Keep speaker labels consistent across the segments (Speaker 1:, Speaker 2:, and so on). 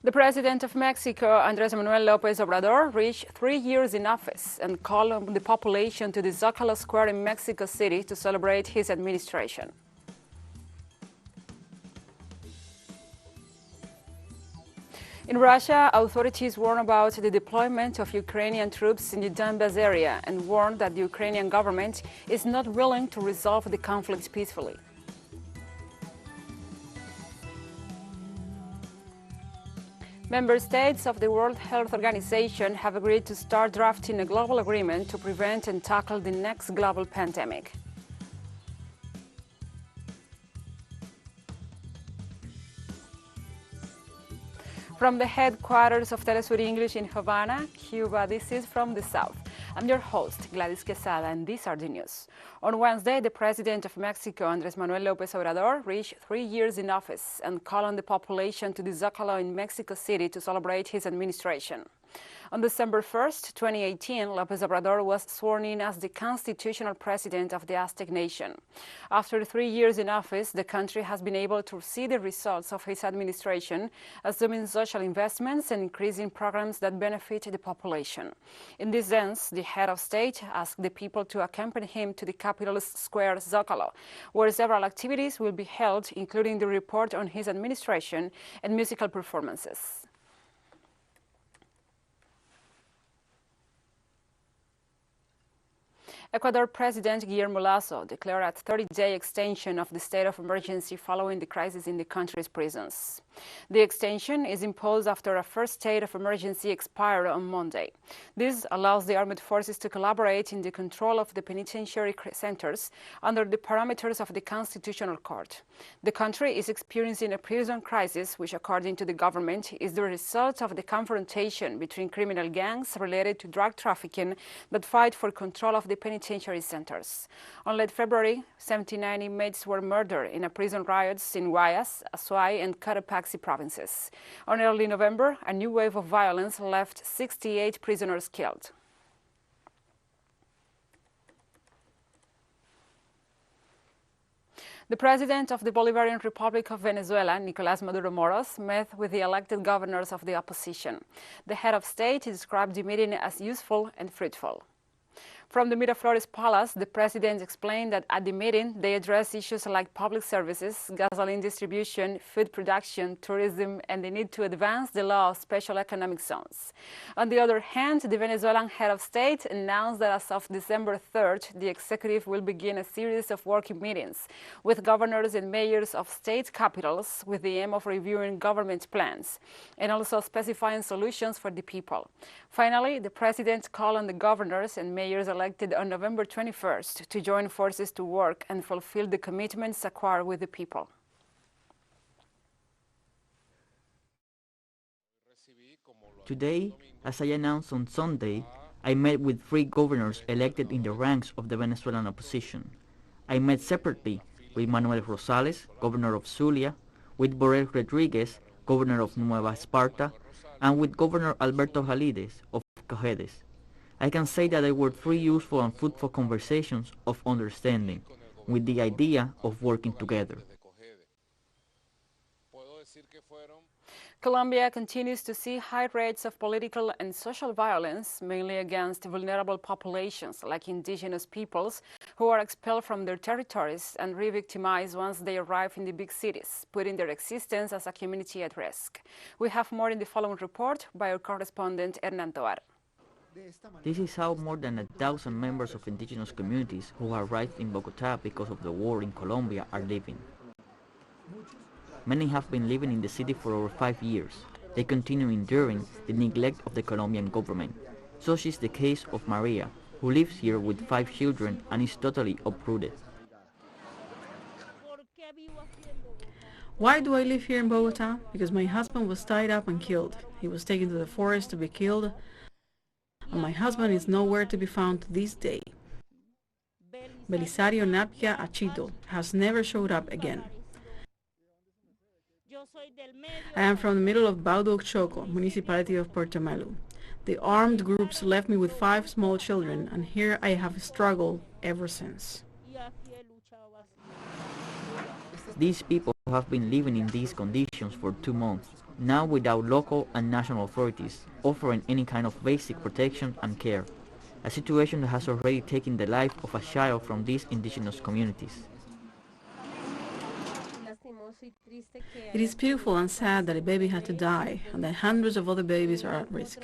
Speaker 1: The President of Mexico, Andrés Manuel López Obrador, reached 3 years in office and called on the population to the Zócalo Square in Mexico City to celebrate his administration. In Russia, authorities warn about the deployment of Ukrainian troops in the Donbas area and warn that the Ukrainian government is not willing to resolve the conflict peacefully. Member states of the World Health Organization have agreed to start drafting a global agreement to prevent and tackle the next global pandemic. From the headquarters of Telesur English in Havana, Cuba, this is From the South. I'm your host, Gladys Quesada, and these are the news. On Wednesday, the President of Mexico, Andrés Manuel López Obrador, reached 3 years in office and called on the population to the Zócalo in Mexico City to celebrate his administration. On December 1st, 2018, López Obrador was sworn in as the constitutional president of the Aztec nation. After 3 years in office, the country has been able to see the results of his administration, assuming social investments and increasing programs that benefit the population. In this sense, the head of state asked the people to accompany him to the capital's square Zócalo, where several activities will be held, including the report on his administration and musical performances. Ecuador President Guillermo Lasso declared a 30-day extension of the state of emergency following the crisis in the country's prisons. The extension is imposed after a first state of emergency expired on Monday. This allows the armed forces to collaborate in the control of the penitentiary centers under the parameters of the Constitutional Court. The country is experiencing a prison crisis, which, according to the government, is the result of the confrontation between criminal gangs related to drug trafficking that fight for control of the penitentiary centers. On late February, 79 inmates were murdered in a prison riots in Guayas, Azuay, and Cotopaxi provinces. On early November, a new wave of violence left 68 prisoners killed. The president of the Bolivarian Republic of Venezuela, Nicolás Maduro Moros, met with the elected governors of the opposition. The head of state described the meeting as useful and fruitful. From the Miraflores Palace, the president explained that at the meeting, they addressed issues like public services, gasoline distribution, food production, tourism, and the need to advance the law of special economic zones. On the other hand, the Venezuelan head of state announced that as of December 3rd, the executive will begin a series of working meetings with governors and mayors of state capitals with the aim of reviewing government plans and also specifying solutions for the people. Finally, the president called on the governors and mayors elected on November 21st to join forces to work and fulfill the commitments acquired with the people.
Speaker 2: Today, as I announced on Sunday, I met with 3 governors elected in the ranks of the Venezuelan opposition. I met separately with Manuel Rosales, governor of Zulia, with Borrell Rodriguez, governor of Nueva Esparta, and with Governor Alberto Jalides of Cojedes. I can say that they were 3 useful and fruitful conversations of understanding, with the idea of working together.
Speaker 1: Colombia continues to see high rates of political and social violence, mainly against vulnerable populations like indigenous peoples who are expelled from their territories and re-victimized once they arrive in the big cities, putting their existence as a community at risk. We have more in the following report by our correspondent Hernan Tovar.
Speaker 2: This is how more than 1,000 members of indigenous communities who arrived in Bogotá because of the war in Colombia are living. Many have been living in the city for over 5 years. They continue enduring the neglect of the Colombian government. Such is the case of Maria, who lives here with 5 children and is totally uprooted.
Speaker 3: Why do I live here in Bogotá? Because my husband was tied up and killed. He was taken to the forest to be killed, and my husband is nowhere to be found to this day. Belisario Napia Achito has never showed up again. I am from the middle of W.H.O, municipality of Puerto Melu. The armed groups left me with 5 small children, and here I have struggled ever since.
Speaker 2: These people have been living in these conditions for 2 months, now without local and national authorities offering any kind of basic protection and care, a situation that has already taken the life of a child from these indigenous communities.
Speaker 3: It is pitiful and sad that a baby had to die and that hundreds of other babies are at risk.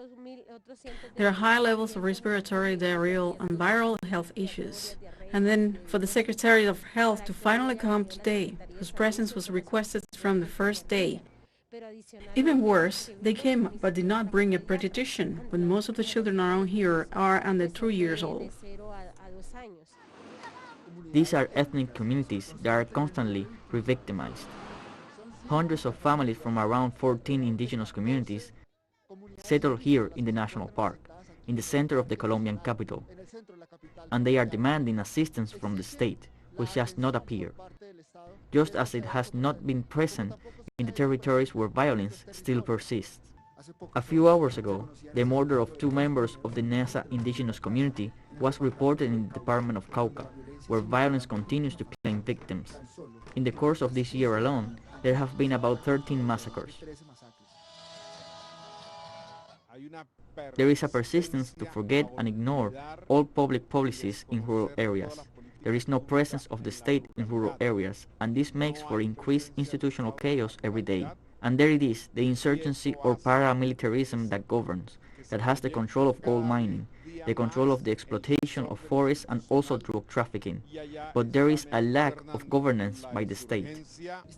Speaker 3: There are high levels of respiratory, diarrheal, and viral health issues. And then for the Secretary of Health to finally come today, whose presence was requested from the first day. Even worse, they came but did not bring a pediatrician, when most of the children around here are under 2 years old.
Speaker 2: These are ethnic communities that are constantly re-victimized. Hundreds of families from around 14 indigenous communities settle here in the national park, in the center of the Colombian capital, and they are demanding assistance from the state, which has not appeared, just as it has not been present in the territories where violence still persists. A few hours ago, the murder of 2 members of the Neza indigenous community was reported in the department of Cauca, where violence continues to claim victims. In the course of this year alone, there have been about 13 massacres. There is a persistence to forget and ignore all public policies in rural areas. There is no presence of the state in rural areas, and this makes for increased institutional chaos every day. And there it is, the insurgency or paramilitarism that governs, that has the control of gold mining, the control of the exploitation of forests and also drug trafficking. But there is a lack of governance by the state.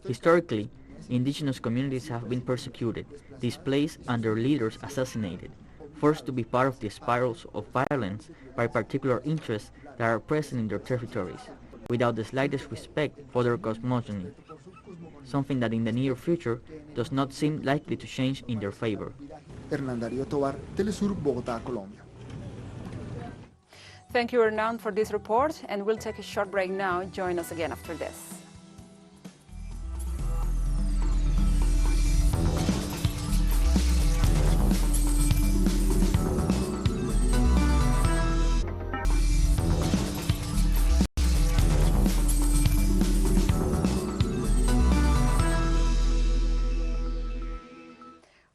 Speaker 2: Historically, indigenous communities have been persecuted, displaced, and their leaders assassinated, forced to be part of the spirals of violence by particular interests that are present in their territories, without the slightest respect for their cosmogony, something that in the near future does not seem likely to change in their favor.
Speaker 1: Thank you, Hernan, for this report, and we'll take a short break now. Join us again after this.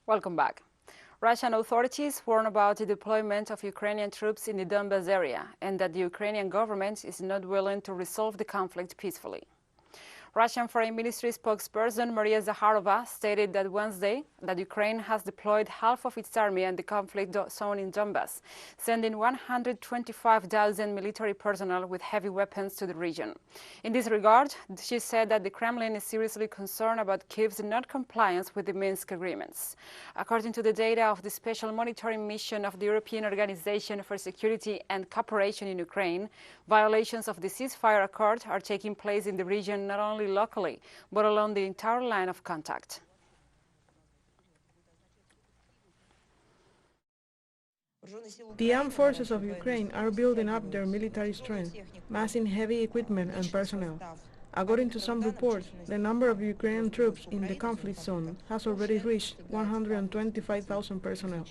Speaker 1: Welcome back. Russian authorities warn about the deployment of Ukrainian troops in the Donbas area and that the Ukrainian government is not willing to resolve the conflict peacefully. Russian Foreign Ministry spokesperson Maria Zakharova stated that Wednesday that Ukraine has deployed half of its army in the conflict zone in Donbas, sending 125,000 military personnel with heavy weapons to the region. In this regard, she said that the Kremlin is seriously concerned about Kyiv's non-compliance with the Minsk agreements. According to the data of the Special Monitoring Mission of the European Organization for Security and Cooperation in Ukraine, violations of the ceasefire accord are taking place in the region not only locally, but along the entire line of contact.
Speaker 4: The armed forces of Ukraine are building up their military strength, massing heavy equipment and personnel. According to some reports, the number of Ukrainian troops in the conflict zone has already reached 125,000 personnel.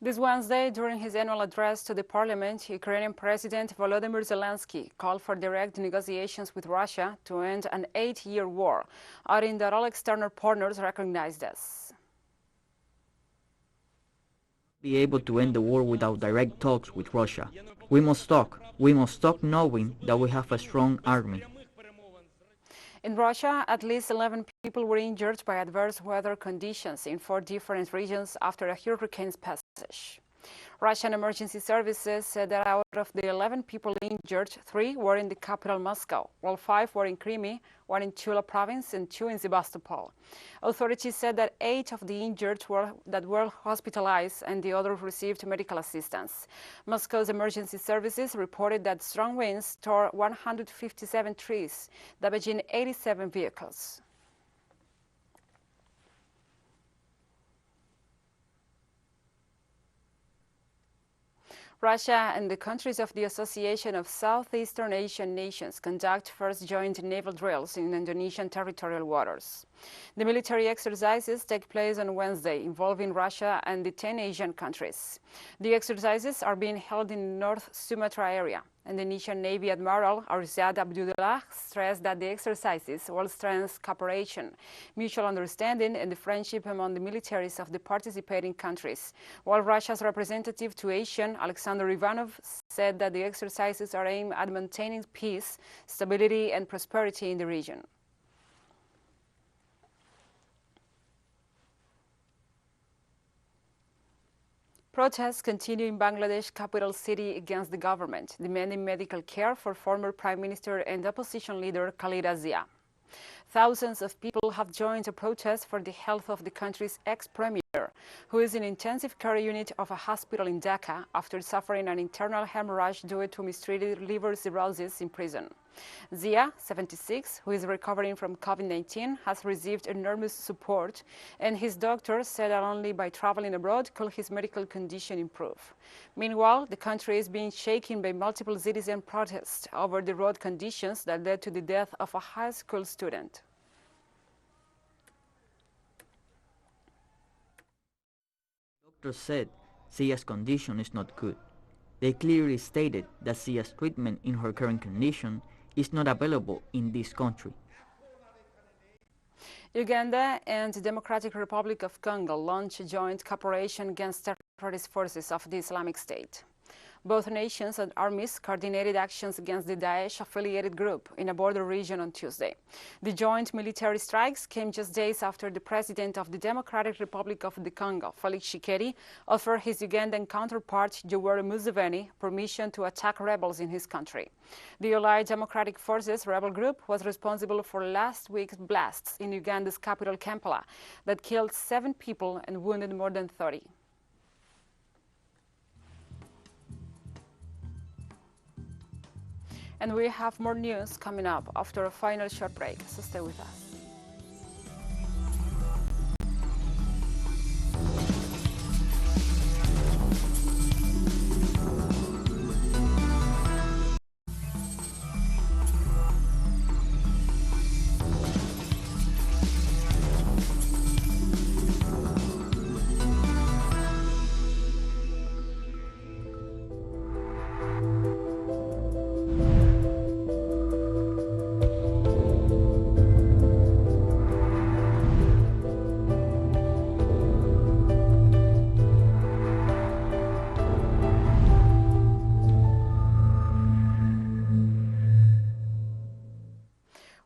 Speaker 1: This Wednesday, during his annual address to the parliament, Ukrainian President Volodymyr Zelensky called for direct negotiations with Russia to end an 8-year war, adding that all external partners recognize this.
Speaker 2: Be able to end the war without direct talks with Russia. We must talk. We must talk knowing that we have a strong army.
Speaker 1: In Russia, at least 11 people were injured by adverse weather conditions in 4 different regions after a hurricane's passage. Russian emergency services said that out of the 11 people injured, 3 were in the capital Moscow, while 5 were in Crimea, 1 in Tula province and 2 in Sebastopol. Authorities said that 8 of the injured were hospitalized and the others received medical assistance. Moscow's emergency services reported that strong winds tore 157 trees, damaging 87 vehicles. Russia and the countries of the Association of Southeastern Asian Nations conduct first joint naval drills in Indonesian territorial waters. The military exercises take place on Wednesday, involving Russia and the 10 Asian countries. The exercises are being held in North Sumatra area. And the Indonesian Navy Admiral Arzad Abdullah stressed that the exercises will strengthen cooperation, mutual understanding, and the friendship among the militaries of the participating countries. While Russia's representative to Asia, Alexander Ivanov, said that the exercises are aimed at maintaining peace, stability, and prosperity in the region. Protests continue in Bangladesh capital city against the government, demanding medical care for former Prime Minister and opposition leader Khaleda Zia. Thousands of people have joined a protest for the health of the country's ex-premier, who is in intensive care unit of a hospital in Dhaka after suffering an internal hemorrhage due to mistreated liver cirrhosis in prison. Zia, 76, who is recovering from COVID-19, has received enormous support, and his doctor said that only by traveling abroad could his medical condition improve. Meanwhile, the country is being shaken by multiple citizen protests over the road conditions that led to the death of a high school student.
Speaker 2: Doctors said Zia's condition is not good. They clearly stated that Zia's treatment in her current condition is not available in this country.
Speaker 1: Uganda and the Democratic Republic of Congo launched a joint cooperation against terrorist forces of the Islamic State. Both nations and armies coordinated actions against the Daesh-affiliated group in a border region on Tuesday. The joint military strikes came just days after the president of the Democratic Republic of the Congo, Felix Tshisekedi, offered his Ugandan counterpart, Yoweri Museveni, permission to attack rebels in his country. The Allied Democratic Forces rebel group was responsible for last week's blasts in Uganda's capital, Kampala, that killed 7 people and wounded more than 30. And we have more news coming up after a final short break, so stay with us.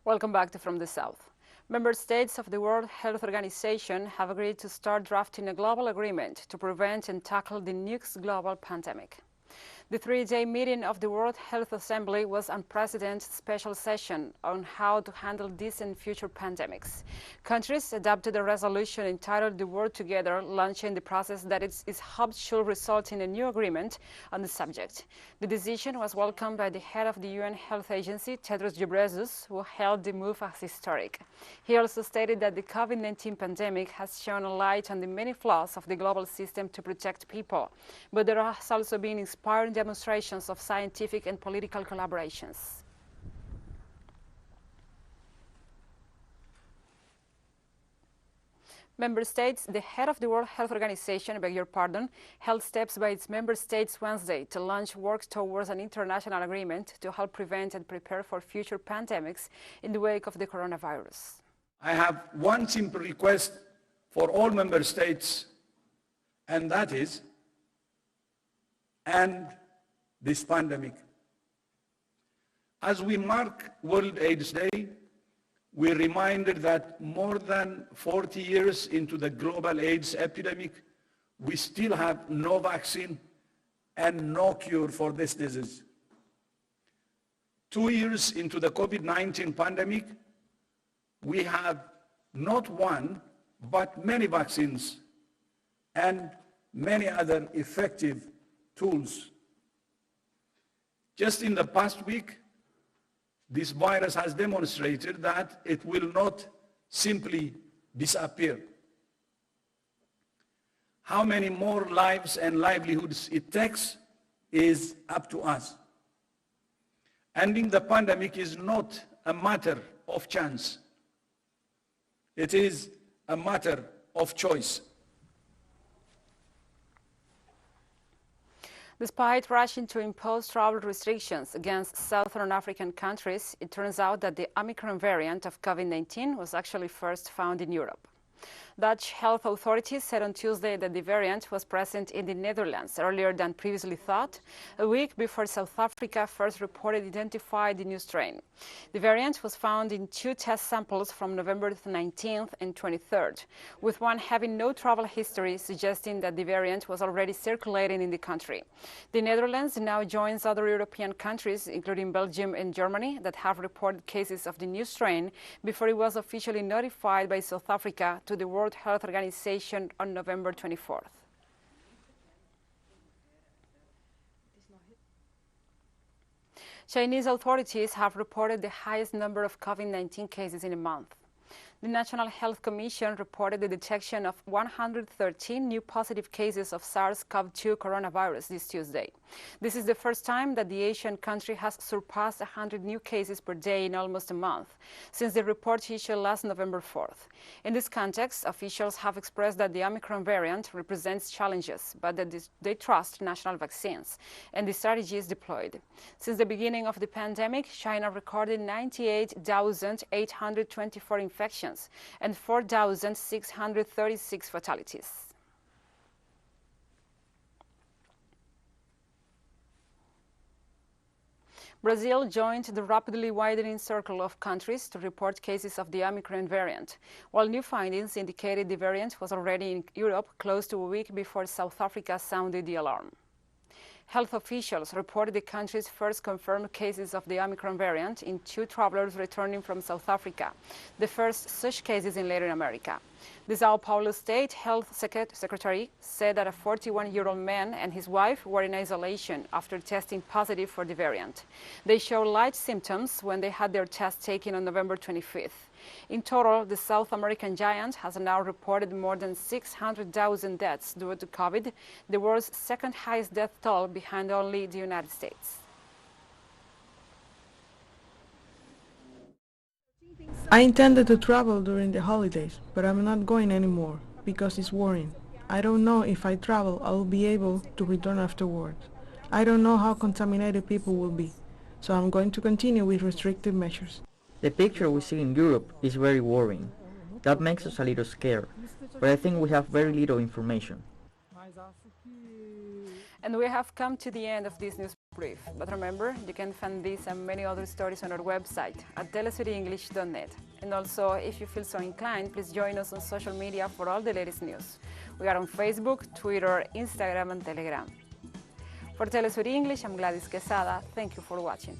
Speaker 1: Welcome back to From the South. Member states of the World Health Organization have agreed to start drafting a global agreement to prevent and tackle the next global pandemic. The 3-day meeting of the World Health Assembly was an unprecedented special session on how to handle this and future pandemics. Countries adopted a resolution entitled "The World Together," launching the process that is hoped should result in a new agreement on the subject. The decision was welcomed by the head of the UN Health Agency, Tedros Ghebreyesus, who hailed the move as historic. He also stated that the COVID-19 pandemic has shone a light on the many flaws of the global system to protect people, but there has also been inspiring demonstrations of scientific and political collaborations. Member states, the head of the World Health Organization, held steps by its member states Wednesday to launch work towards an international agreement to help prevent and prepare for future pandemics in the wake of the coronavirus.
Speaker 5: I have one simple request for all member states, and that is, end this pandemic. As we mark World AIDS Day, we're reminded that more than 40 years into the global AIDS epidemic, we still have no vaccine and no cure for this disease. 2 years into the COVID-19 pandemic, we have not one, but many vaccines and many other effective tools. Just in the past week, this virus has demonstrated that it will not simply disappear. How many more lives and livelihoods it takes is up to us. Ending the pandemic is not a matter of chance. It is a matter of choice.
Speaker 1: Despite rushing to impose travel restrictions against Southern African countries, it turns out that the Omicron variant of COVID-19 was actually first found in Europe. Dutch health authorities said on Tuesday that the variant was present in the Netherlands earlier than previously thought, a week before South Africa first reported identified the new strain. The variant was found in 2 test samples from November 19th and 23rd, with one having no travel history, suggesting that the variant was already circulating in the country. The Netherlands now joins other European countries, including Belgium and Germany, that have reported cases of the new strain before it was officially notified by South Africa to the World Health Organization on November 24th. Chinese authorities have reported the highest number of COVID-19 cases in a month. The National Health Commission reported the detection of 113 new positive cases of SARS-CoV-2 coronavirus this Tuesday. This is the first time that the Asian country has surpassed 100 new cases per day in almost a month, since the report issued last November 4th. In this context, officials have expressed that the Omicron variant represents challenges, but that they trust national vaccines and the strategies deployed. Since the beginning of the pandemic, China recorded 98,824 infections and 4,636 fatalities. Brazil joined the rapidly widening circle of countries to report cases of the Omicron variant, while new findings indicated the variant was already in Europe close to a week before South Africa sounded the alarm. Health officials reported the country's first confirmed cases of the Omicron variant in 2 travelers returning from South Africa, the first such cases in Latin America. The Sao Paulo State Health Secretary said that a 41-year-old man and his wife were in isolation after testing positive for the variant. They showed light symptoms when they had their test taken on November 25th. In total, the South American giant has now reported more than 600,000 deaths due to COVID, the world's second highest death toll behind only the United States.
Speaker 4: I intended to travel during the holidays, but I'm not going anymore because it's worrying. I don't know if I travel I'll be able to return afterwards. I don't know how contaminated people will be, so I'm going to continue with restrictive measures.
Speaker 2: The picture we see in Europe is very worrying. That makes us a little scared, but I think we have very little information.
Speaker 1: And we have come to the end of this news brief. But remember, you can find this and many other stories on our website at telesuryenglish.net. And also, if you feel so inclined, please join us on social media for all the latest news. We are on Facebook, Twitter, Instagram, and Telegram. For Telesur English, I'm Gladys Quesada. Thank you for watching.